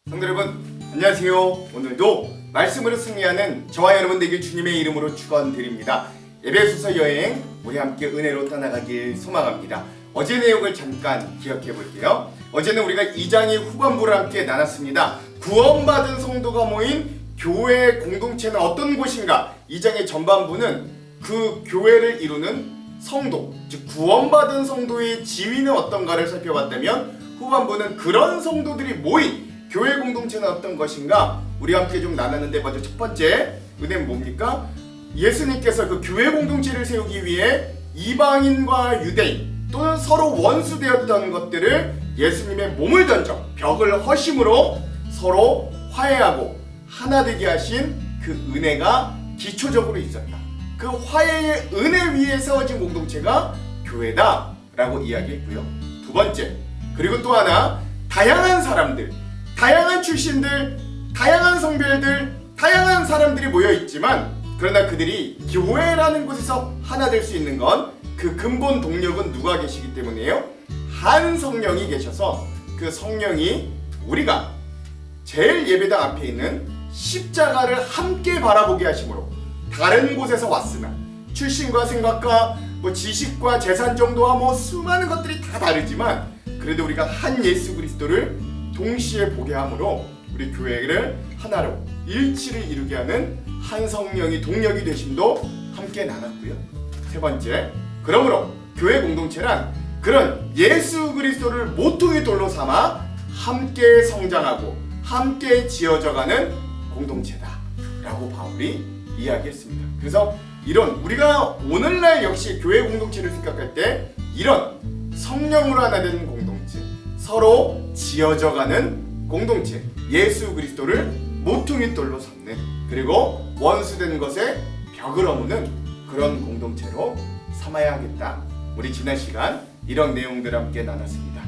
성도 여러분, 안녕하세요. 오늘도 말씀으로 승리하는 저와 여러분 되길 주님의 이름으로 축원드립니다. 에베소서 여행 우리 함께 은혜로 떠나가길 소망합니다. 어제 내용을 잠깐 기억해 볼게요. 어제는 우리가 2장의 후반부를 함께 나눴습니다. 구원받은 성도가 모인 교회 공동체는 어떤 곳인가? 2장의 전반부는 그 교회를 이루는 성도, 즉 구원받은 성도의 지위는 어떤가를 살펴봤다면, 후반부는 그런 성도들이 모인 교회 공동체는 어떤 것인가 우리와 함께 좀 나눴는데, 먼저 첫 번째 은혜는 뭡니까? 예수님께서 그 교회 공동체를 세우기 위해 이방인과 유대인 또는 서로 원수되었던 것들을 예수님의 몸을 던져 벽을 허심으로 서로 화해하고 하나 되게 하신 그 은혜가 기초적으로 있었다. 그 화해의 은혜 위에 세워진 공동체가 교회다 라고 이야기했고요. 두 번째, 그리고 또 하나, 다양한 사람들, 다양한 출신들, 다양한 성별들, 다양한 사람들이 모여있지만, 그러나 그들이 교회라는 곳에서 하나 될 수 있는 건 그 근본 동력은 누가 계시기 때문이에요? 한 성령이 계셔서 그 성령이 우리가 제일 예배당 앞에 있는 십자가를 함께 바라보게 하심으로, 다른 곳에서 왔으나 출신과 생각과 지식과 재산 정도와 수많은 것들이 다 다르지만 그래도 우리가 한 예수 그리스도를 동시에 보게 함으로 우리 교회를 하나로 일치를 이루게 하는 한 성령이 동력이 되심도 함께 나눴고요. 세 번째, 그러므로 교회 공동체란 그런 예수 그리스도를 모퉁이 돌로 삼아 함께 성장하고 함께 지어져가는 공동체다 라고 바울이 이야기했습니다. 그래서 이런 우리가 오늘날 역시 교회 공동체를 생각할 때 이런 성령으로 하나 되는 공동체, 서로 지어져가는 공동체, 예수 그리스도를 모퉁이 돌로 삼는, 그리고 원수된 것에 벽을 허무는 그런 공동체로 삼아야 하겠다. 우리 지난 시간 이런 내용들 함께 나눴습니다.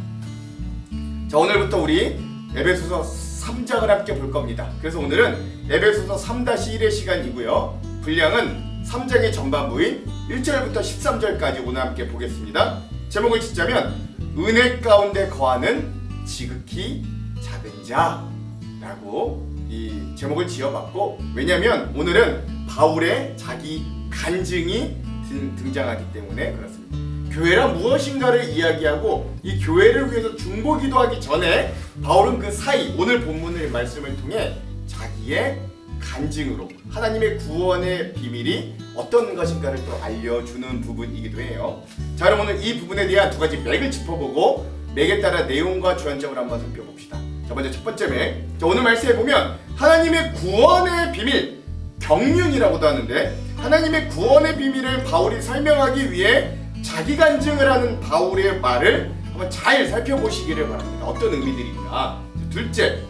자, 오늘부터 우리 에베소서 3장을 함께 볼 겁니다. 그래서 오늘은 에베소서 3-1의 시간이고요. 분량은 3장의 전반부인 1절부터 13절까지 오늘 함께 보겠습니다. 제목을 짓자면 은혜 가운데 거하는 지극히 작은 자라고 이 제목을 지어봤고, 왜냐하면 오늘은 바울의 자기 간증이 등장하기 때문에 그렇습니다. 교회란 무엇인가를 이야기하고 이 교회를 위해서 중보기도하기 전에 바울은 그 사이 오늘 본문의 말씀을 통해 자기의 간증으로 하나님의 구원의 비밀이 어떤 것인가를 또 알려주는 부분이기도 해요. 자, 그럼 오늘 이 부분에 대한 두 가지 맥을 짚어보고 맥에 따라 내용과 주안점을 한번 살펴봅시다. 자, 먼저 첫 번째 맥. 자, 오늘 말씀에 보면 하나님의 구원의 비밀, 경륜이라고도 하는데, 하나님의 구원의 비밀을 바울이 설명하기 위해 자기 간증을 하는 바울의 말을 한번 잘 살펴보시기를 바랍니다. 어떤 의미들인가. 둘째,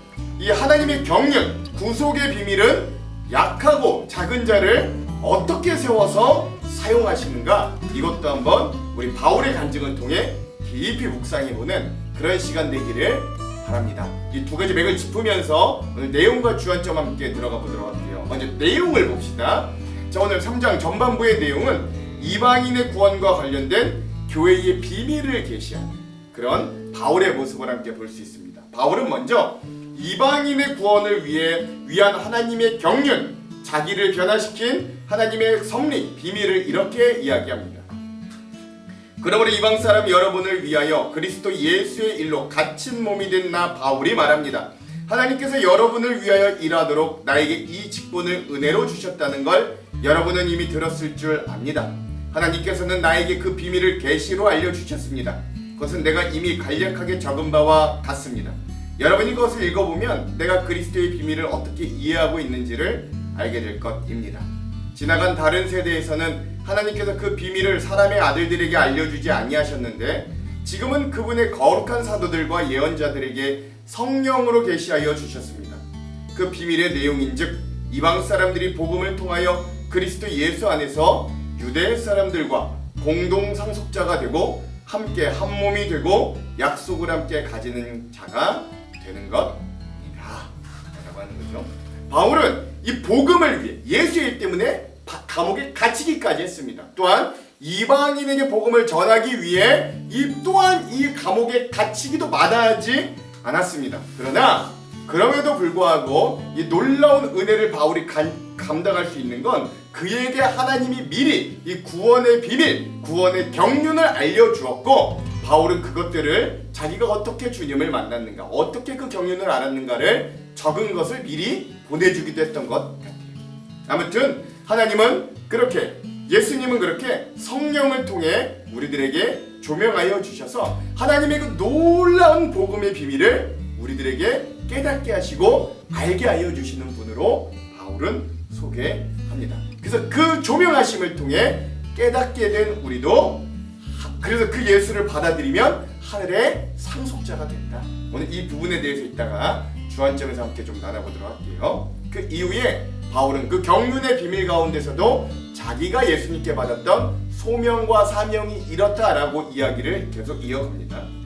이 하나님의 경륜, 구속의 비밀은 약하고 작은 자를 어떻게 세워서 사용하시는가, 이것도 한번 우리 바울의 간증을 통해 깊이 묵상해보는 그런 시간 되기를 바랍니다. 이 두 가지 맥을 짚으면서 오늘 내용과 주안점 함께 들어가 보도록 할게요. 먼저 내용을 봅시다. 자, 오늘 3장 전반부의 내용은 이방인의 구원과 관련된 교회의 비밀을 계시하는 그런 바울의 모습을 함께 볼 수 있습니다. 바울은 먼저 이방인의 구원을 위한 하나님의 경륜, 자기를 변화시킨 하나님의 섭리, 비밀을 이렇게 이야기합니다. 그러므로 이방 사람 여러분을 위하여 그리스도 예수의 일로 갇힌 몸이 된 나 바울이 말합니다. 하나님께서 여러분을 위하여 일하도록 나에게 이 직분을 은혜로 주셨다는 걸 여러분은 이미 들었을 줄 압니다. 하나님께서는 나에게 그 비밀을 계시로 알려주셨습니다. 그것은 내가 이미 간략하게 적은 바와 같습니다. 여러분이 그것을 읽어보면 내가 그리스도의 비밀을 어떻게 이해하고 있는지를 알게 될 것입니다. 지나간 다른 세대에서는 하나님께서 그 비밀을 사람의 아들들에게 알려주지 아니하셨는데, 지금은 그분의 거룩한 사도들과 예언자들에게 성령으로 계시하여 주셨습니다. 그 비밀의 내용인즉 이방 사람들이 복음을 통하여 그리스도 예수 안에서 유대 사람들과 공동 상속자가 되고 함께 한 몸이 되고 약속을 함께 가지는 자가 되는 것입니다 라고 하는 거죠. 바울은 이 복음을 위해 예수의 일 때문에 감옥에 갇히기까지 했습니다. 또한 이방인에게 복음을 전하기 위해 또한 이 감옥에 갇히기도 마다하지 않았습니다. 그러나 그럼에도 불구하고 이 놀라운 은혜를 바울이 감당할 수 있는 건 그에게 하나님이 미리 이 구원의 비밀, 구원의 경륜을 알려주었고, 바울은 그것들을 자기가 어떻게 주님을 만났는가, 어떻게 그 경륜을 알았는가를 적은 것을 미리 보내주기도 했던 것 같아요. 아무튼 하나님은 그렇게, 예수님은 그렇게 성령을 통해 우리들에게 조명하여 주셔서 하나님의 그 놀라운 복음의 비밀을 우리들에게 깨닫게 하시고 알게 하여 주시는 분으로 바울은 소개합니다. 그래서 그 조명하심을 통해 깨닫게 된 우리도, 그래서 그 예수를 받아들이면 하늘의 상속자가 된다. 오늘 이 부분에 대해서 이따가 주안점에서 함께 좀 나눠보도록 할게요. 그 이후에 바울은 그 경륜의 비밀 가운데서도 자기가 예수님께 받았던 소명과 사명이 이렇다라고 이야기를 계속 이어갑니다.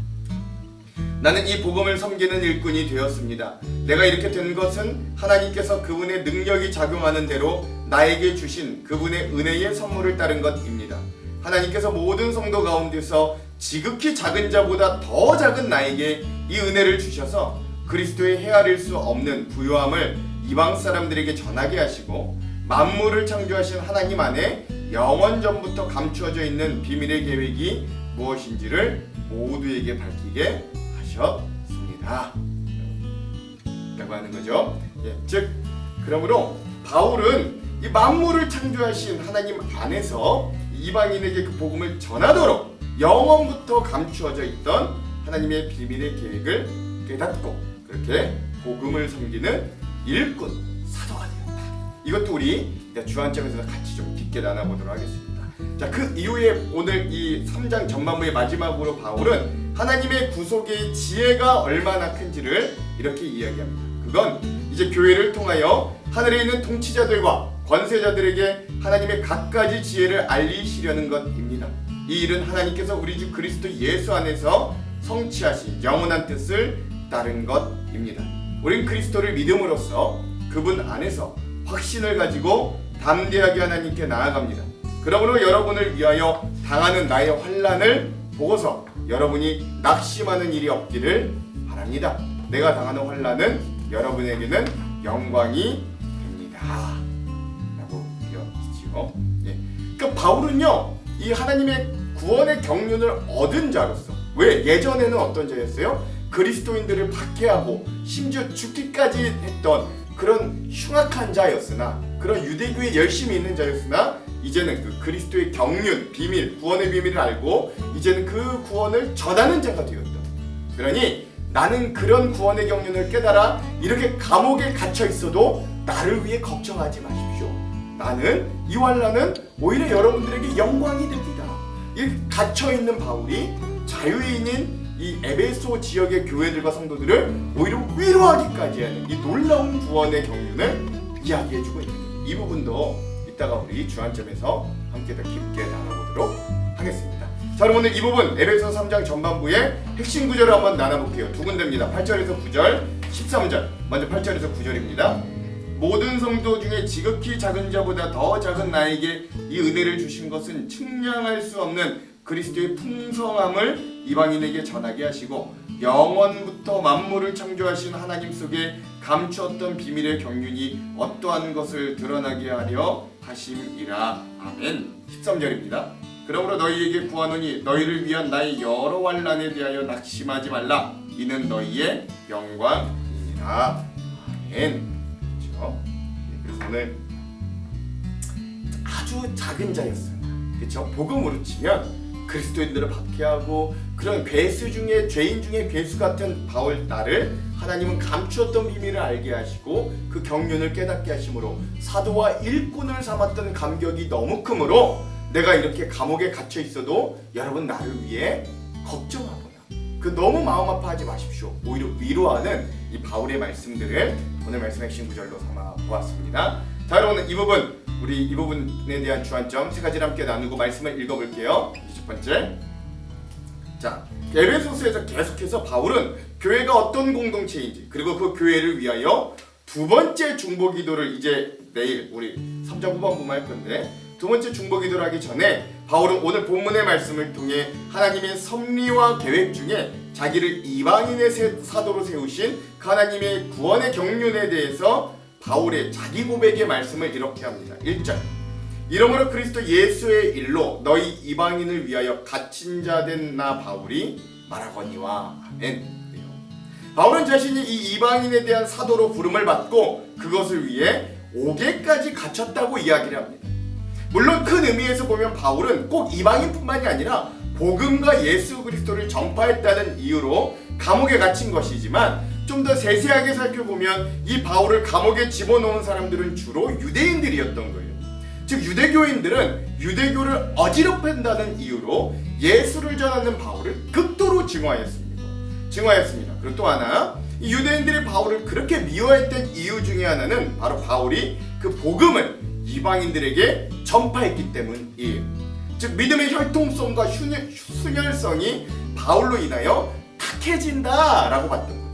나는 이 복음을 섬기는 일꾼이 되었습니다. 내가 이렇게 된 것은 하나님께서 그분의 능력이 작용하는 대로 나에게 주신 그분의 은혜의 선물을 따른 것입니다. 하나님께서 모든 성도 가운데서 지극히 작은 자보다 더 작은 나에게 이 은혜를 주셔서 그리스도의 헤아릴 수 없는 부요함을 이방 사람들에게 전하게 하시고, 만물을 창조하신 하나님 안에 영원 전부터 감추어져 있는 비밀의 계획이 무엇인지를 모두에게 밝히게 하셨습니다. 라고 하는 거죠. 즉, 그러므로 바울은 이 만물을 창조하신 하나님 안에서 이방인에게 그 복음을 전하도록 영원부터 감추어져 있던 하나님의 비밀의 계획을 깨닫고 그렇게 복음을 섬기는 일꾼, 사도가 되었다. 이것도 우리 주안점에서 같이 좀 깊게 나눠보도록 하겠습니다. 자, 그 이후에 오늘 이 3장 전반부의 마지막으로 바울은 하나님의 구속의 지혜가 얼마나 큰지를 이렇게 이야기합니다. 그건 이제 교회를 통하여 하늘에 있는 통치자들과 권세자들에게 하나님의 갖가지 지혜를 알리시려는 것입니다. 이 일은 하나님께서 우리 주 그리스도 예수 안에서 성취하신 영원한 뜻을 따른 것입니다. 우린 그리스도를 믿음으로써 그분 안에서 확신을 가지고 담대하게 하나님께 나아갑니다. 그러므로 여러분을 위하여 당하는 나의 환난을 보고서 여러분이 낙심하는 일이 없기를 바랍니다. 내가 당하는 환난은 여러분에게는 영광이 됩니다. 라고 이어지죠. 그러니까 바울은요, 이 하나님의 구원의 경륜을 얻은 자로서, 왜 예전에는 어떤 자였어요? 그리스도인들을 박해하고 심지어 죽기까지 했던 그런 흉악한 자였으나, 그런 유대교에 열심히 있는 자였으나, 이제는 그 그리스도의 경륜, 비밀, 구원의 비밀을 알고 이제는 그 구원을 전하는 자가 되었다. 그러니 나는 그런 구원의 경륜을 깨달아 이렇게 감옥에 갇혀 있어도 나를 위해 걱정하지 마십시오. 나는 이 환난은 오히려 여러분들에게 영광이 됩니다. 이 갇혀 있는 바울이 자유인인 이 에베소 지역의 교회들과 성도들을 오히려 위로하기까지 하는 이 놀라운 구원의 경륜을 이야기해주고 있는 거예요. 이 부분도 이따가 우리 주안점에서 함께 더 깊게 나눠보도록 하겠습니다. 자, 그럼 오늘 이 부분 에베소 3장 전반부의 핵심 구절을 한번 나눠볼게요. 두 군데입니다. 8절에서 9절, 13절. 먼저 8절에서 9절입니다. 모든 성도 중에 지극히 작은 자보다 더 작은 나에게 이 은혜를 주신 것은 측량할 수 없는 그리스도의 풍성함을 이방인에게 전하게 하시고, 영원부터 만물을 창조하신 하나님 속에 감추었던 비밀의 경륜이 어떠한 것을 드러나게 하려 하심이라. 아멘. 13절입니다. 그러므로 너희에게 구하노니 너희를 위한 나의 여러 환난에 대하여 낙심하지 말라. 이는 너희의 영광이니라. 아멘. 그렇죠? 그래서 오늘 아주 작은 자였어요. 그렇죠? 복음으로 치면 그리스도인들을 박해하고 그런 괴수 중에, 죄인 중에 괴수 같은 바울 나를 하나님은 감추었던 비밀을 알게 하시고 그 경륜을 깨닫게 하심으로 사도와 일꾼을 삼았던 감격이 너무 크므로 내가 이렇게 감옥에 갇혀 있어도 여러분 나를 위해 걱정하거나 그 너무 마음 아파하지 마십시오. 오히려 위로하는 이 바울의 말씀들을 오늘 말씀 핵심 구절로 삼아 보았습니다. 자, 여러분 이 부분, 우리 이 부분에 대한 주안점 세 가지를 함께 나누고 말씀을 읽어볼게요. 첫 번째, 자, 에베소서에서 계속해서 바울은 교회가 어떤 공동체인지, 그리고 그 교회를 위하여 두 번째 중보기도를 이제 내일 우리 3장 후반부만 할 건데, 두 번째 중보기도를 하기 전에 바울은 오늘 본문의 말씀을 통해 하나님의 섭리와 계획 중에 자기를 이방인의 사도로 세우신 그 하나님의 구원의 경륜에 대해서 바울의 자기 고백의 말씀을 이렇게 합니다. 1절, 이러므로 그리스도 예수의 일로 너희 이방인을 위하여 갇힌 자 된 나 바울이 말하거니와. 아멘. 바울은 자신이 이 이방인에 대한 사도로 부름을 받고 그것을 위해 옥에까지 갇혔다고 이야기를 합니다. 물론 큰 의미에서 보면 바울은 꼭 이방인뿐만이 아니라 복음과 예수 그리스도를 전파했다는 이유로 감옥에 갇힌 것이지만, 좀 더 세세하게 살펴보면 이 바울을 감옥에 집어넣은 사람들은 주로 유대인들이었던 거예요. 즉 유대교인들은 유대교를 어지럽힌다는 이유로 예수를 전하는 바울을 극도로 증오하였습니다. 그리고 또 하나, 이 유대인들이 바울을 그렇게 미워했던 이유 중에 하나는 바로 바울이 그 복음을 이방인들에게 전파했기 때문이에요. 즉 믿음의 혈통성과 순혈성이 바울로 인하여 탁해진다라고 봤던 거죠.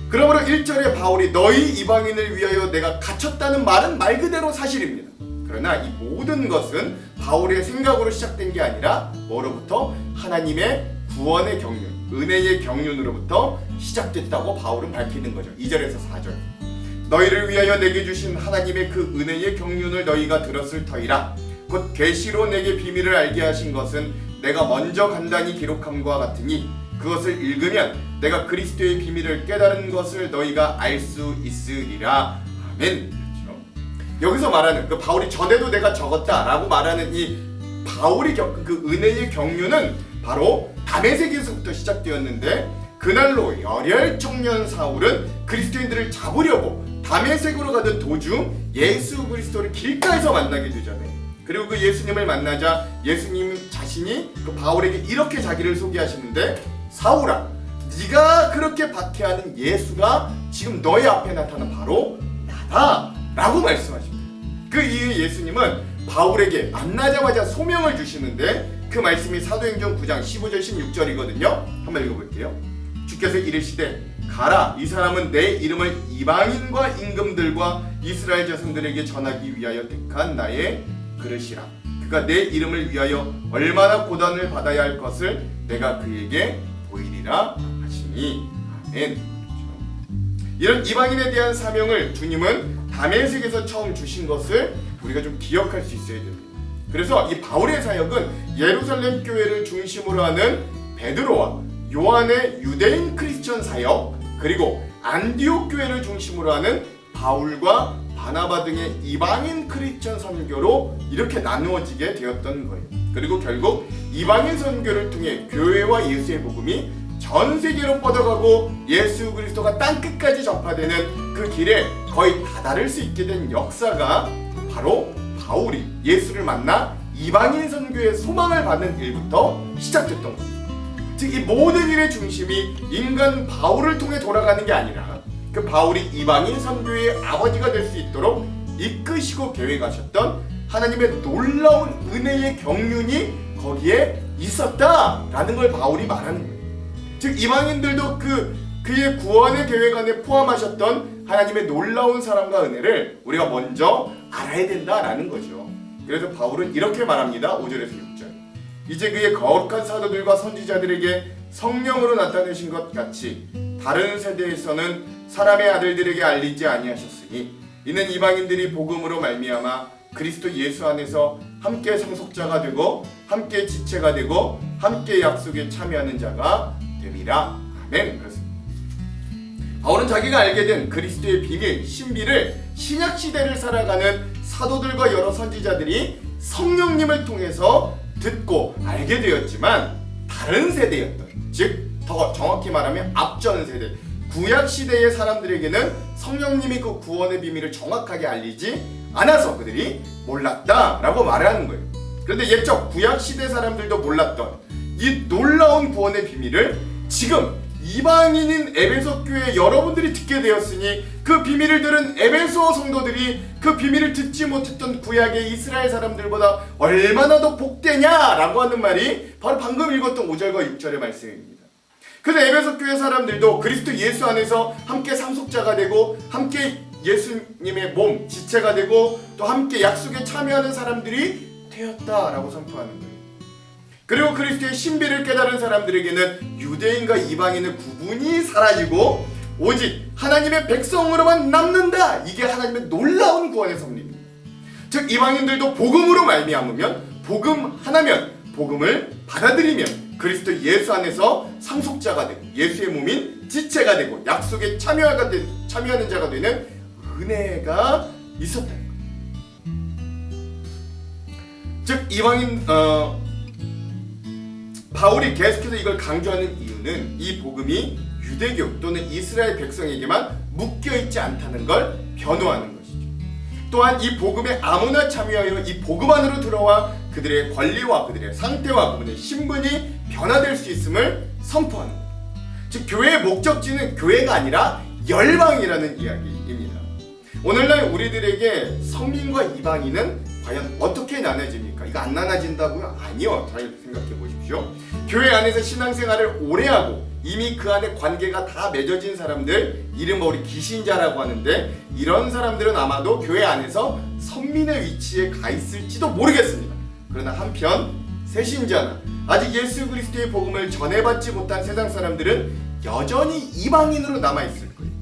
그러므로 1절에 바울이 너희 이방인을 위하여 내가 갇혔다는 말은 말 그대로 사실입니다. 그러나 이 모든 것은 바울의 생각으로 시작된 게 아니라 뭐로부터? 하나님의 구원의 경륜, 은혜의 경륜으로부터 시작됐다고 바울은 밝히는 거죠. 2절에서 4절, 너희를 위하여 내게 주신 하나님의 그 은혜의 경륜을 너희가 들었을 터이라. 곧 계시로 내게 비밀을 알게 하신 것은 내가 먼저 간단히 기록함과 같으니 그것을 읽으면 내가 그리스도의 비밀을 깨달은 것을 너희가 알 수 있으리라. 아멘. 그렇죠. 여기서 말하는 그 바울이 전에도 내가 적었다라고 말하는 이 바울이 겪은 그 은혜의 경륜은 바로 다메섹에서부터 시작되었는데, 그날로 열혈 청년 사울은 그리스도인들을 잡으려고 다메섹으로 가던 도중 예수 그리스도를 길가에서 만나게 되잖아요. 그리고 그 예수님을 만나자 예수님 자신이 그 바울에게 이렇게 자기를 소개하시는데, 사울아, 네가 그렇게 박해하는 예수가 지금 너의 앞에 나타난 바로 나다 라고 말씀하십니다. 그 이후에 예수님은 바울에게 만나자마자 소명을 주시는데, 그 말씀이 사도행전 9장 15절 16절이거든요. 한번 읽어볼게요. 주께서 이르시되 가라, 이 사람은 내 이름을 이방인과 임금들과 이스라엘 자손들에게 전하기 위하여 택한 나의 그릇이라. 그가 내 이름을 위하여 얼마나 고난을 받아야 할 것을 내가 그에게 보이리라 하시니. 아멘. 이런 이방인에 대한 사명을 주님은 다메섹에서 처음 주신 것을 우리가 좀 기억할 수 있어야 됩니다. 그래서 이 바울의 사역은 예루살렘 교회를 중심으로 하는 베드로와 요한의 유대인 크리스천 사역, 그리고 안디옥 교회를 중심으로 하는 바울과 바나바 등의 이방인 크리스천 선교로 이렇게 나누어지게 되었던 거예요. 그리고 결국 이방인 선교를 통해 교회와 예수의 복음이 전 세계로 뻗어가고 예수 그리스도가 땅끝까지 전파되는 그 길에 거의 다다를 수 있게 된 역사가 바로 바울이 예수를 만나 이방인 선교의 소망을 받는 일부터 시작됐던 겁니다. 즉 이 모든 일의 중심이 인간 바울을 통해 돌아가는 게 아니라 그 바울이 이방인 선교의 아버지가 될 수 있도록 이끄시고 계획하셨던 하나님의 놀라운 은혜의 경륜이 거기에 있었다라는 걸 바울이 말하는 거예요. 즉 이방인들도 그의 구원의 계획 안에 포함하셨던 하나님의 놀라운 사랑과 은혜를 우리가 먼저 알아야 된다라는 거죠. 그래서 바울은 이렇게 말합니다. 5절에서 6절. 이제 그의 거룩한 사도들과 선지자들에게 성령으로 나타내신 것 같이 다른 세대에서는 사람의 아들들에게 알리지 아니하셨으니 이는 이방인들이 복음으로 말미암아 그리스도 예수 안에서 함께 상속자가 되고 함께 지체가 되고 함께 약속에 참여하는 자가 됨이라. 아멘. 그렇습니다. 바울은 자기가 알게 된 그리스도의 비밀, 신비를 신약 시대를 살아가는 사도들과 여러 선지자들이 성령님을 통해서 듣고 알게 되었지만, 다른 세대였던, 즉 더 정확히 말하면 앞전 세대, 구약 시대의 사람들에게는 성령님이 그 구원의 비밀을 정확하게 알리지 않아서 그들이 몰랐다라고 말하는 거예요. 그런데 옛적 구약 시대 사람들도 몰랐던 이 놀라운 구원의 비밀을 지금 이방인인 에베소 교회 여러분들이 듣게 되었으니, 그 비밀을 들은 에베소 성도들이 그 비밀을 듣지 못했던 구약의 이스라엘 사람들보다 얼마나 더 복되냐라고 하는 말이 바로 방금 읽었던 5절과 6절의 말씀입니다. 그래서 에베소 교회 사람들도 그리스도 예수 안에서 함께 상속자가 되고 함께 예수님의 몸, 지체가 되고 또 함께 약속에 참여하는 사람들이 되었다라고 선포하는 거예요. 그리고 그리스도의 신비를 깨달은 사람들에게는 유대인과 이방인의 구분이 사라지고 오직 하나님의 백성으로만 남는다. 이게 하나님의 놀라운 구원의 섭리입니다. 즉 이방인들도 복음으로 말미암으면, 복음 하나면, 복음을 받아들이면 그리스도 예수 안에서 상속자가 되고 예수의 몸인 지체가 되고 약속에 참여하는 자가 되는 은혜가 있었다는 거예요. 즉 이방인 바울이 계속해서 이걸 강조하는 이유는 이 복음이 유대교 또는 이스라엘 백성에게만 묶여있지 않다는 걸 변호하는 것이죠. 또한 이 복음에 아무나 참여하여 이 복음 안으로 들어와 그들의 권리와 그들의 상태와 그들의 신분이 변화될 수 있음을 선포하는 거예요. 즉 교회의 목적지는 교회가 아니라 열방이라는 이야기입니다. 오늘날 우리들에게 성민과 이방인은 과연 어떻게 나눠집니까? 이거 안 나눠진다고요? 아니요. 잘 생각해 보십시오. 교회 안에서 신앙생활을 오래 하고 이미 그 안에 관계가 다 맺어진 사람들, 이른바 우리 기신자라고 하는데, 이런 사람들은 아마도 교회 안에서 선민의 위치에 가 있을지도 모르겠습니다. 그러나 한편 새신자나 아직 예수 그리스도의 복음을 전해받지 못한 세상 사람들은 여전히 이방인으로 남아있을 거예요.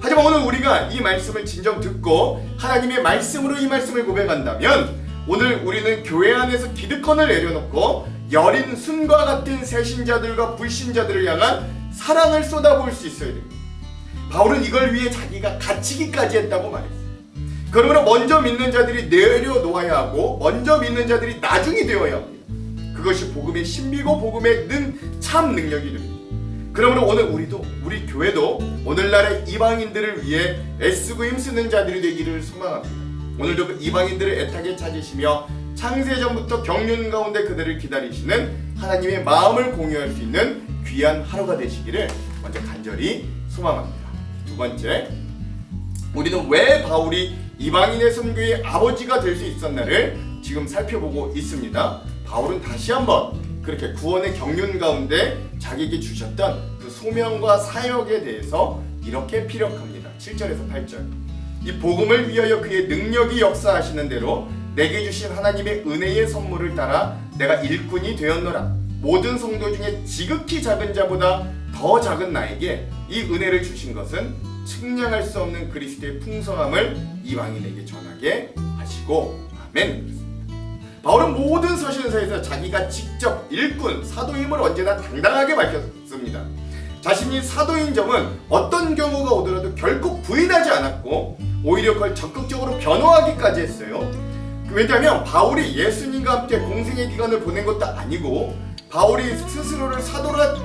하지만 오늘 우리가 이 말씀을 진정 듣고 하나님의 말씀으로 이 말씀을 고백한다면, 오늘 우리는 교회 안에서 기득권을 내려놓고 여린 순과 같은 새신자들과 불신자들을 향한 사랑을 쏟아부을 수 있어야 됩니다. 바울은 이걸 위해 자기가 갇히기까지 했다고 말했어요. 그러므로 먼저 믿는 자들이 내려놓아야 하고 먼저 믿는 자들이 나중이 되어야 합니다. 그것이 복음의 신비고 복음의 참 능력이 됩니다. 그러므로 오늘 우리 교회도 오늘날의 이방인들을 위해 애쓰고 힘쓰는 자들이 되기를 소망합니다. 오늘도 그 이방인들을 애타게 찾으시며 창세전부터 경륜 가운데 그들을 기다리시는 하나님의 마음을 공유할 수 있는 귀한 하루가 되시기를 먼저 간절히 소망합니다. 두 번째, 우리는 왜 바울이 이방인의 선교의 아버지가 될 수 있었나를 지금 살펴보고 있습니다. 바울은 다시 한번 그렇게 구원의 경륜 가운데 자기에게 주셨던 그 소명과 사역에 대해서 이렇게 피력합니다. 7절에서 8절. 이 복음을 위하여 그의 능력이 역사하시는 대로 내게 주신 하나님의 은혜의 선물을 따라 내가 일꾼이 되었노라. 모든 성도 중에 지극히 작은 자보다 더 작은 나에게 이 은혜를 주신 것은 측량할 수 없는 그리스도의 풍성함을 이방인에게 전하게 하시고. 아멘. 바울은 모든 서신서에서 자기가 직접 일꾼, 사도임을 언제나 당당하게 밝혔습니다. 자신이 사도인 점은 어떤 경우가 오더라도 결코 부인하지 않았고 오히려 그걸 적극적으로 변호하기까지 했어요. 왜냐하면 바울이 예수님과 함께 공생의 기간을 보낸 것도 아니고 바울이 스스로를 사도라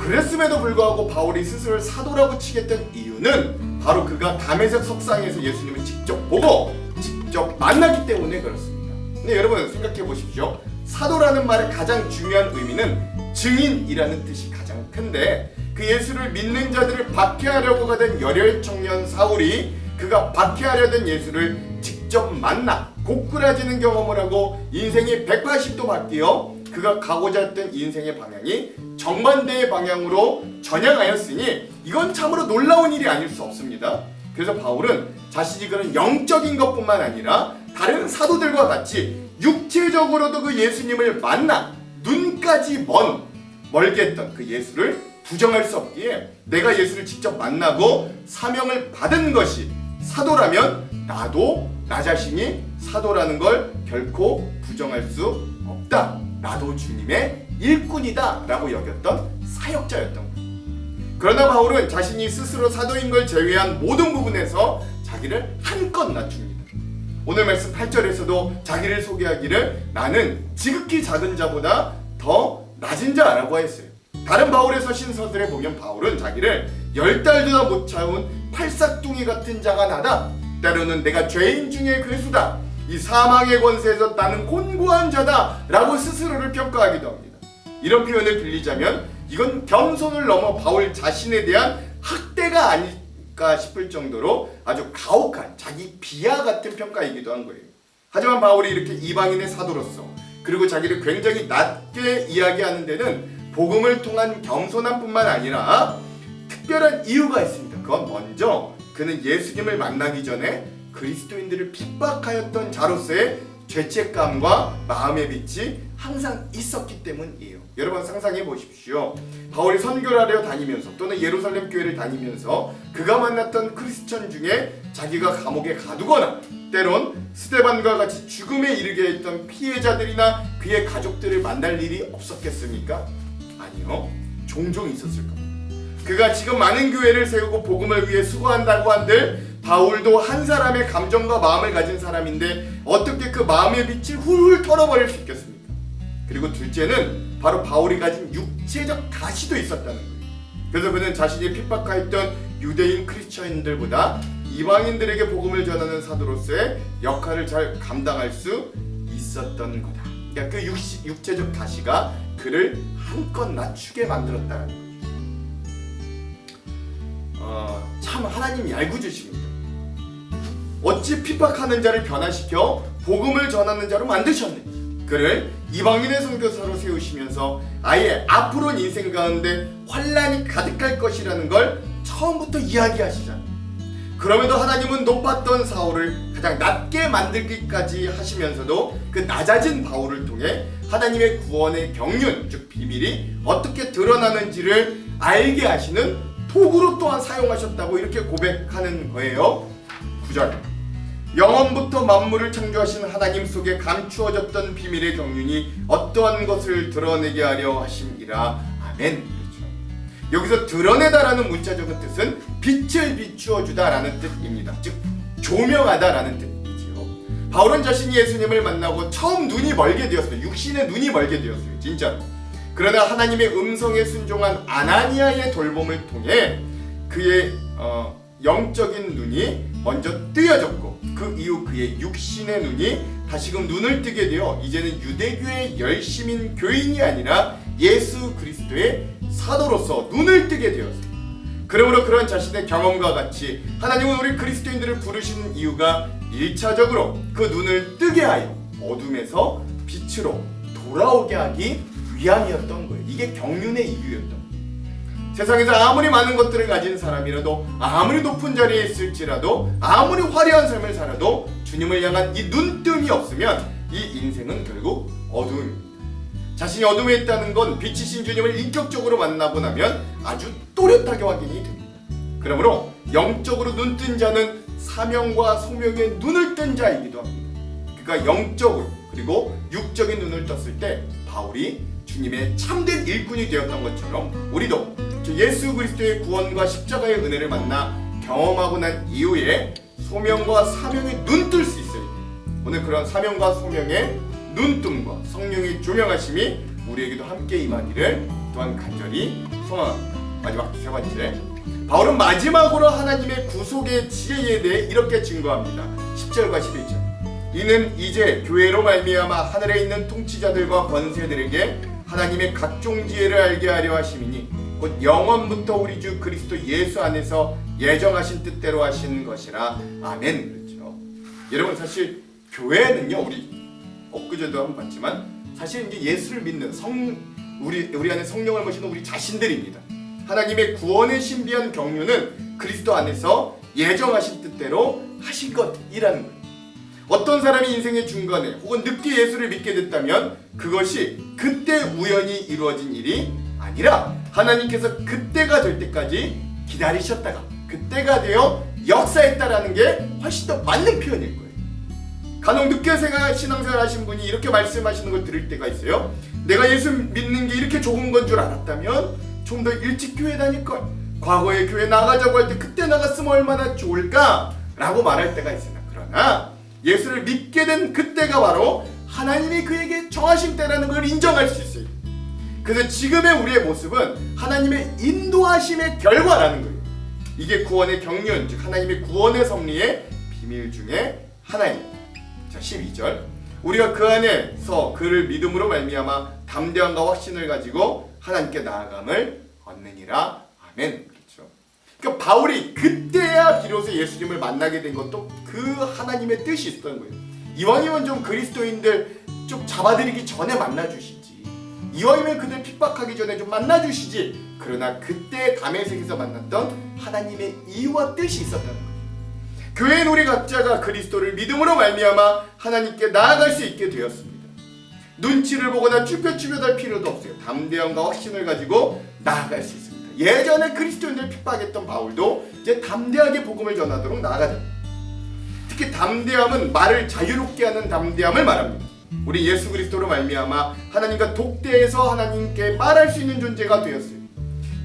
그랬음에도 불구하고 바울이 스스로를 사도라고 치겠던 이유는 바로 그가 다메섹 석상에서 예수님을 직접 보고 직접 만나기 때문에 그렇습니다. 근데 여러분 생각해 보십시오. 사도라는 말의 가장 중요한 의미는 증인이라는 뜻이 가장 큰데, 그 예수를 믿는 자들을 박해하려고 가던 열혈 청년 사울이 그가 박해하려던 예수를 직접 만나 고꾸라지는 경험을 하고 인생이 180도 바뀌어 그가 가고자 했던 인생의 방향이 정반대의 방향으로 전향하였으니 이건 참으로 놀라운 일이 아닐 수 없습니다. 그래서 바울은 자신이 그런 영적인 것뿐만 아니라 다른 사도들과 같이 육체적으로도 그 예수님을 만나 눈까지 멀게 했던 그 예수를 부정할 수 없기에 내가 예수를 직접 만나고 사명을 받은 것이 사도라면 나도 나 자신이 사도라는 걸 결코 부정할 수 없다. 나도 주님의 일꾼이다 라고 여겼던 사역자였던 거예요. 그러나 바울은 자신이 스스로 사도인 걸 제외한 모든 부분에서 자기를 한껏 낮춥니다. 오늘 말씀 8절에서도 자기를 소개하기를 나는 지극히 작은 자보다 더 낮은 자라고 했어요. 다른 바울의 서신서들에 보면 바울은 자기를 10달도 못 채운 팔싹둥이 같은 자가 나다. 때로는 내가 죄인 중에 괴수다. 이 사망의 권세에서 나는 곤고한 자다 라고 스스로를 평가하기도 합니다. 이런 표현을 빌리자면 이건 겸손을 넘어 바울 자신에 대한 학대가 아닐까 싶을 정도로 아주 가혹한 자기 비하 같은 평가이기도 한 거예요. 하지만 바울이 이렇게 이방인의 사도로서 그리고 자기를 굉장히 낮게 이야기하는 데는 복음을 통한 겸손함뿐만 아니라 특별한 이유가 있습니다. 그건 먼저 그는 예수님을 만나기 전에 그리스도인들을 핍박하였던 자로서의 죄책감과 마음의 빛이 항상 있었기 때문이에요. 여러분 상상해 보십시오. 바울이 선교를 하려 다니면서 또는 예루살렘 교회를 다니면서 그가 만났던 크리스천 중에 자기가 감옥에 가두거나 때론 스데반과 같이 죽음에 이르게 했던 피해자들이나 그의 가족들을 만날 일이 없었겠습니까? 아니요. 종종 있었을 겁니다. 그가 지금 많은 교회를 세우고 복음을 위해 수고한다고 한들 바울도 한 사람의 감정과 마음을 가진 사람인데 어떻게 그 마음의 빛을 훌훌 털어버릴 수 있겠습니까? 그리고 둘째는 바로 바울이 가진 육체적 가시도 있었다는 거예요. 그래서 그는 자신이 픽박하였던 유대인 크리스천인들보다 이방인들에게 복음을 전하는 사도로서의 역할을 잘 감당할 수 있었던 거다. 그러니까 그 육체적 가시가 그를 한껏 낮추게 만들었다는 거죠. 참 하나님 얄궂으십니다. 어찌 핍박하는 자를 변화시켜 복음을 전하는 자로 만드셨네. 그를 이방인의 선교사로 세우시면서 아예 앞으로는 인생 가운데 환란이 가득할 것이라는 걸 처음부터 이야기하시잖아요. 그럼에도 하나님은 높았던 사울을 가장 낮게 만들기까지 하시면서도 그 낮아진 바울을 통해 하나님의 구원의 경륜, 즉 비밀이 어떻게 드러나는지를 알게 하시는 도구로 또한 사용하셨다고 이렇게 고백하는 거예요. 9절. 영원부터 만물을 창조하신 하나님 속에 감추어졌던 비밀의 경륜이 어떠한 것을 드러내게 하려 하심이라. 아멘. 그렇죠. 여기서 드러내다라는 문자적인 뜻은 빛을 비추어 주다라는 뜻입니다. 즉 조명하다라는 뜻이지요. 바울은 자신이 예수님을 만나고 처음 눈이 멀게 되었어요. 육신의 눈이 멀게 되었어요. 진짜. 그러나 하나님의 음성에 순종한 아나니아의 돌봄을 통해 그의 영적인 눈이 먼저 뜨여졌고 그 이후 그의 육신의 눈이 다시금 눈을 뜨게 되어 이제는 유대교의 열심인 교인이 아니라 예수 그리스도의 사도로서 눈을 뜨게 되었습니다. 그러므로 그런 자신의 경험과 같이 하나님은 우리 그리스도인들을 부르시는 이유가 1차적으로 그 눈을 뜨게 하여 어둠에서 빛으로 돌아오게 하기 위함이었던 거예요. 이게 경륜의 이유였던 거예요. 세상에서 아무리 많은 것들을 가진 사람이라도 아무리 높은 자리에 있을지라도 아무리 화려한 삶을 살아도 주님을 향한 이 눈뜸이 없으면 이 인생은 결국 어두움입니다. 자신이 어둠에 있다는 건 빛이신 주님을 인격적으로 만나고 나면 아주 또렷하게 확인이 됩니다. 그러므로 영적으로 눈뜬 자는 사명과 소명에 눈을 뜬 자이기도 합니다. 그러니까 영적으로 그리고 육적인 눈을 떴을 때 바울이 주님의 참된 일꾼이 되었던 것처럼 우리도 예수 그리스도의 구원과 십자가의 은혜를 만나 경험하고 난 이후에 소명과 사명에 눈 뜰 수 있어요. 오늘 그런 사명과 소명의 눈뜸과 성령의 조명하심이 우리에게도 함께 임하기를 또한 간절히 소망합니다. 마지막 세 번째, 바울은 마지막으로 하나님의 구속의 지혜에 대해 이렇게 증거합니다. 10절과 11절. 이는 이제 교회로 말미암아 하늘에 있는 통치자들과 권세들에게 하나님의 각종 지혜를 알게 하려 하심이니 곧 영원부터 우리 주 그리스도 예수 안에서 예정하신 뜻대로 하신 것이라. 아멘. 그렇죠. 여러분 사실 교회는요, 우리 엊그제도 한번 봤지만 사실 이제 예수를 믿는 우리 안에 성령을 모시는 우리 자신들입니다. 하나님의 구원의 신비한 경륜은 그리스도 안에서 예정하신 뜻대로 하신 것이라는 거예요. 어떤 사람이 인생의 중간에 혹은 늦게 예수를 믿게 됐다면 그것이 그때 우연히 이루어진 일이 아니라 하나님께서 그때가 될 때까지 기다리셨다가 그때가 되어 역사했다라는 게 훨씬 더 맞는 표현일 거예요. 간혹 늦게 신앙생활 하신 분이 이렇게 말씀하시는 걸 들을 때가 있어요. 내가 예수 믿는 게 이렇게 좋은 건 줄 알았다면 좀 더 일찍 교회 다닐걸, 과거에 교회 나가자고 할 때 그때 나갔으면 얼마나 좋을까 라고 말할 때가 있으나, 그러나 예수를 믿게 된 그때가 바로 하나님이 그에게 정하신 때라는 걸 인정할 수 있어요. 그래서 지금의 우리의 모습은 하나님의 인도하심의 결과라는 거예요. 이게 구원의 경륜, 즉 하나님의 구원의 섭리의 비밀 중에 하나입니다. 자, 12절. 우리가 그 안에서 그를 믿음으로 말미암아 담대함과 확신을 가지고 하나님께 나아감을 얻느니라. 아멘. 그렇죠. 그러니까 바울이 그때야 비로소 예수님을 만나게 된 것도 그 하나님의 뜻이 있었던 거예요. 이왕이면 좀 그리스도인들 좀 잡아들이기 전에 만나주시지, 이왕이면 그들 핍박하기 전에 좀 만나주시지. 그러나 그때 다메섹에서 만났던 하나님의 이유와 뜻이 있었다는 거예요. 교회인 우리 각자가 그리스도를 믿음으로 말미암아 하나님께 나아갈 수 있게 되었습니다. 눈치를 보거나 쭈뼛쭈뼛할 필요도 없어요. 담대함과 확신을 가지고 나아갈 수 있습니다. 예전에 그리스도인들 핍박했던 바울도 이제 담대하게 복음을 전하도록 나아가자. 특히 담대함은 말을 자유롭게 하는 담대함을 말합니다. 우리 예수 그리스도로 말미암아 하나님과 독대해서 하나님께 말할 수 있는 존재가 되었어요.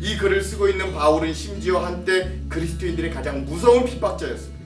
이 글을 쓰고 있는 바울은 심지어 한때 그리스도인들의 가장 무서운 핍박자였습니다.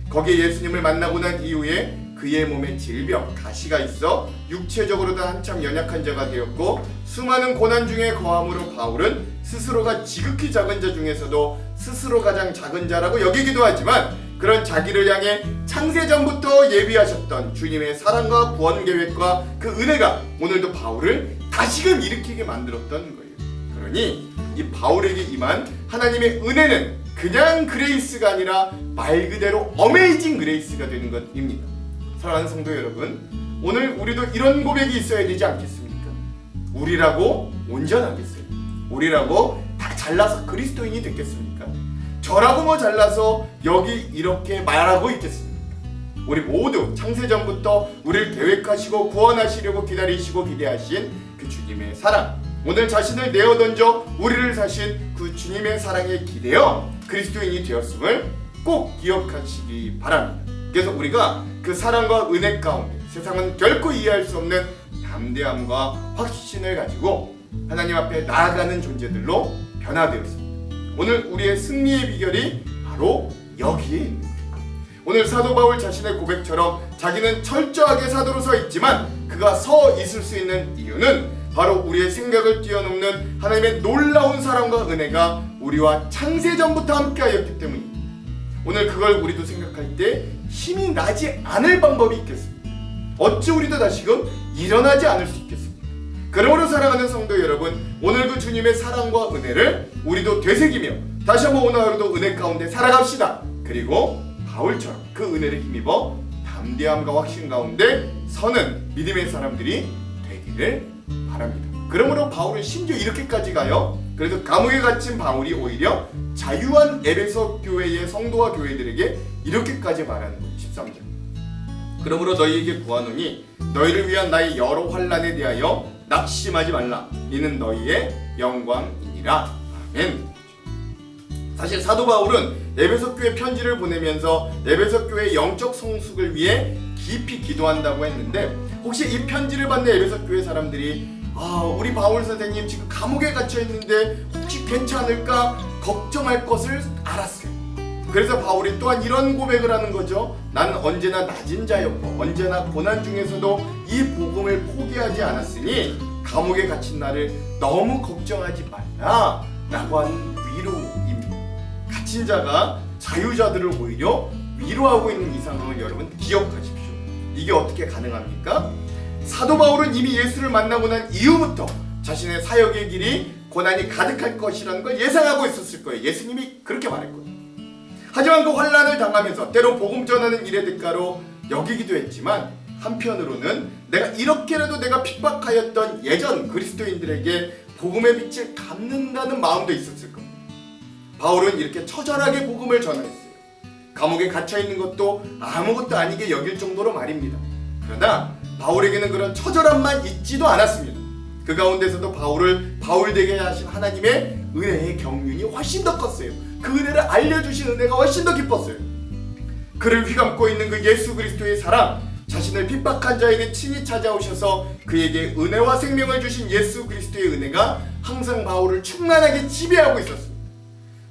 거기에 예수님을 만나고 난 이후에 그의 몸에 질병, 가시가 있어 육체적으로도 한참 연약한 자가 되었고 수많은 고난 중에 거함으로 바울은 스스로가 지극히 작은 자 중에서도 스스로 가장 작은 자라고 여기기도 하지만 그런 자기를 향해 창세전부터 예비하셨던 주님의 사랑과 구원 계획과 그 은혜가 오늘도 바울을 다시금 일으키게 만들었던 거예요. 그러니 이 바울에게 임한 하나님의 은혜는 그냥 그레이스가 아니라 말 그대로 어메이징 그레이스가 되는 것입니다. 사랑하는 성도 여러분, 오늘 우리도 이런 고백이 있어야 되지 않겠습니까? 우리라고 온전하겠어요? 우리라고 다 잘나서 그리스도인이 됐겠습니까? 저라고 뭐 잘나서 여기 이렇게 말하고 있겠습니까? 우리 모두 창세전부터 우리를 계획하시고 구원하시려고 기다리시고 기대하신 그 주님의 사랑, 오늘 자신을 내어던져 우리를 사신 그 주님의 사랑에 기대어 그리스도인이 되었음을 꼭 기억하시기 바랍니다. 그래서 우리가 그 사랑과 은혜 가운데 세상은 결코 이해할 수 없는 담대함과 확신을 가지고 하나님 앞에 나아가는 존재들로 변화되었습니다. 오늘 우리의 승리의 비결이 바로 여기에 있는 거예요. 오늘 사도 바울 자신의 고백처럼 자기는 철저하게 사도로 서 있지만 그가 서 있을 수 있는 이유는 바로 우리의 생각을 뛰어넘는 하나님의 놀라운 사랑과 은혜가 우리와 창세전부터 함께하였기 때문입니다. 오늘 그걸 우리도 생각할 때 힘이 나지 않을 방법이 있겠습니까? 어찌 우리도 다시금 일어나지 않을 수 있겠습니까? 그러므로 사랑하는 성도 여러분, 오늘 그 주님의 사랑과 은혜를 우리도 되새기며 다시 한번 오늘 하루도 은혜 가운데 살아갑시다. 그리고 바울처럼 그 은혜를 힘입어 담대함과 확신 가운데 서는 믿음의 사람들이 되기를 바랍니다. 그러므로 바울은 심지어 이렇게까지 가요. 그래서 감옥에 갇힌 바울이 오히려 자유한 에베소 교회의 성도와 교회들에게 이렇게까지 말하는 거예요. 13절. 그러므로 너희에게 구하노니 너희를 위한 나의 여러 환난에 대하여 낙심하지 말라. 이는 너희의 영광이니라. 아멘. 사실 사도 바울은 에베소 교회 편지를 보내면서 에베소 교회의 영적 성숙을 위해 깊이 기도한다고 했는데 혹시 이 편지를 받는 에베소 교회 사람들이 우리 바울 선생님 지금 감옥에 갇혀 있는데 혹시 괜찮을까 걱정할 것을 알았어요. 그래서 바울이 또한 이런 고백을 하는 거죠. 나는 언제나 낮은 자였고 언제나 고난 중에서도 이 복음을 포기하지 않았으니 감옥에 갇힌 나를 너무 걱정하지 말라 라고 하는 위로입니다. 갇힌 자가 자유자들을 오히려 위로하고 있는 이 상황을 여러분 기억하십시오. 이게 어떻게 가능합니까? 사도 바울은 이미 예수를 만나고 난 이후부터 자신의 사역의 길이 고난이 가득할 것이라는 걸 예상하고 있었을 거예요. 예수님이 그렇게 말했거든요. 하지만 그 환난을 당하면서 때로 복음 전하는 일의 대가로 여기기도 했지만 한편으로는 내가 이렇게라도 내가 핍박하였던 예전 그리스도인들에게 복음의 빛을 갚는다는 마음도 있었을 겁니다. 바울은 이렇게 처절하게 복음을 전하였어요. 감옥에 갇혀있는 것도 아무것도 아니게 여길 정도로 말입니다. 그러나 바울에게는 그런 처절함만 있지도 않았습니다. 그 가운데서도 바울을 바울되게 하신 하나님의 은혜의 경륜이 훨씬 더 컸어요. 그 은혜를 알려주신 은혜가 훨씬 더 깊었어요. 그를 휘감고 있는 그 예수 그리스도의 사랑, 자신을 핍박한 자에게 친히 찾아오셔서 그에게 은혜와 생명을 주신 예수 그리스도의 은혜가 항상 바울을 충만하게 지배하고 있었습니다.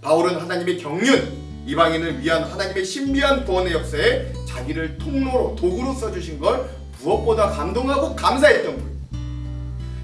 바울은 하나님의 경륜, 이방인을 위한 하나님의 신비한 구원의 역사에 자기를 통로로 도구로 써주신 걸 무엇보다 감동하고 감사했던 거예요.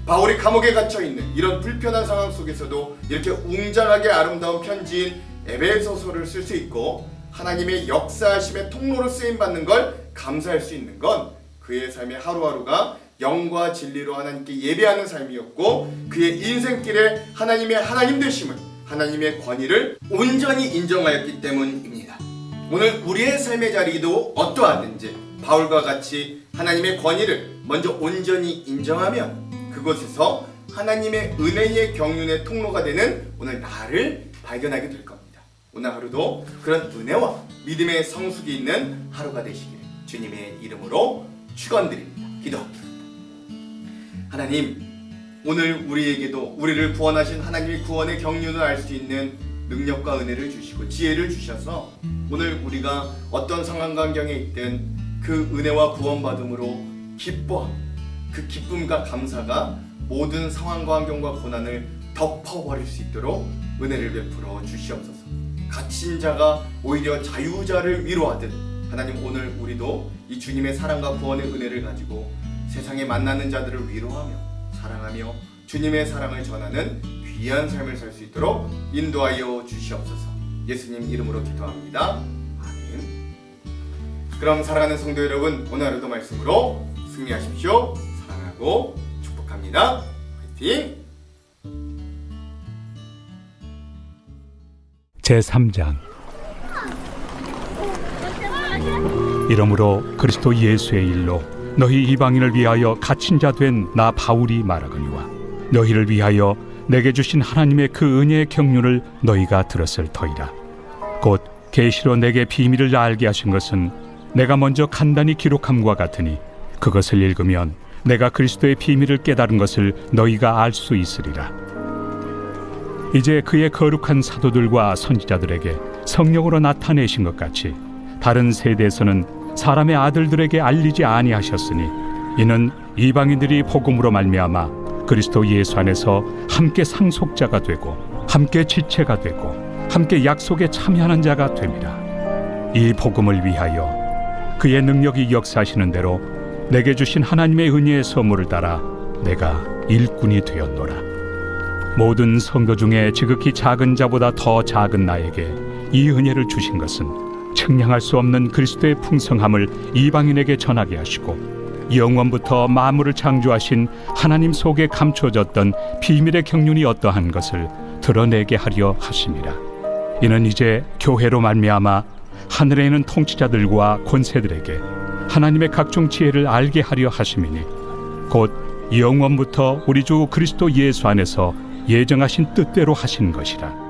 바울이 감옥에 갇혀있는 이런 불편한 상황 속에서도 이렇게 웅장하게 아름다운 편지인 에베소서를 쓸 수 있고 하나님의 역사하심의 통로로 쓰임받는 걸 감사할 수 있는 건 그의 삶의 하루하루가 영과 진리로 하나님께 예배하는 삶이었고 그의 인생길에 하나님의 하나님 되심을, 하나님의 권위를 온전히 인정하였기 때문입니다. 오늘 우리의 삶의 자리도 어떠하든지 바울과 같이 하나님의 권위를 먼저 온전히 인정하면 그곳에서 하나님의 은혜의 경륜의 통로가 되는 오늘 나를 발견하게 될 겁니다. 오늘 하루도 그런 은혜와 믿음의 성숙이 있는 하루가 되시길 주님의 이름으로 축원드립니다. 기도합니다. 하나님, 오늘 우리를 구원하신 하나님의 구원의 경륜을 알 수 있는 능력과 은혜를 주시고 지혜를 주셔서 오늘 우리가 어떤 상황 환경에 있든 그 은혜와 구원받음으로 기뻐, 그 기쁨과 감사가 모든 상황과 환경과 고난을 덮어버릴 수 있도록 은혜를 베풀어 주시옵소서. 갇힌 자가 오히려 자유자를 위로하듯 하나님, 오늘 우리도 이 주님의 사랑과 구원의 은혜를 가지고 세상에 만나는 자들을 위로하며 사랑하며 주님의 사랑을 전하는 귀한 삶을 살 수 있도록 인도하여 주시옵소서. 예수님 이름으로 기도합니다. 아멘. 그럼 사랑하는 성도 여러분, 오늘 하루도 말씀으로 승리하십시오. 사랑하고 축복합니다. 화이팅! 제3장. 이러므로 그리스도 예수의 일로 너희 이방인을 위하여 갇힌 자 된 나 바울이 말하거니와 너희를 위하여 내게 주신 하나님의 그 은혜의 경륜을 너희가 들었을 터이라. 곧 계시로 내게 비밀을 알게 하신 것은 내가 먼저 간단히 기록함과 같으니 그것을 읽으면 내가 그리스도의 비밀을 깨달은 것을 너희가 알 수 있으리라. 이제 그의 거룩한 사도들과 선지자들에게 성령으로 나타내신 것 같이 다른 세대에서는 사람의 아들들에게 알리지 아니하셨으니 이는 이방인들이 복음으로 말미암아 그리스도 예수 안에서 함께 상속자가 되고 함께 지체가 되고 함께 약속에 참여하는 자가 됨이라. 이 복음을 위하여 그의 능력이 역사하시는 대로 내게 주신 하나님의 은혜의 선물을 따라 내가 일꾼이 되었노라. 모든 성도 중에 지극히 작은 자보다 더 작은 나에게 이 은혜를 주신 것은 측량할 수 없는 그리스도의 풍성함을 이방인에게 전하게 하시고 영원부터 만물을 창조하신 하나님 속에 감춰졌던 비밀의 경륜이 어떠한 것을 드러내게 하려 하심이라. 이는 이제 교회로 말미암아 하늘에 있는 통치자들과 권세들에게 하나님의 각종 지혜를 알게 하려 하심이니 곧 영원부터 우리 주 그리스도 예수 안에서 예정하신 뜻대로 하신 것이라.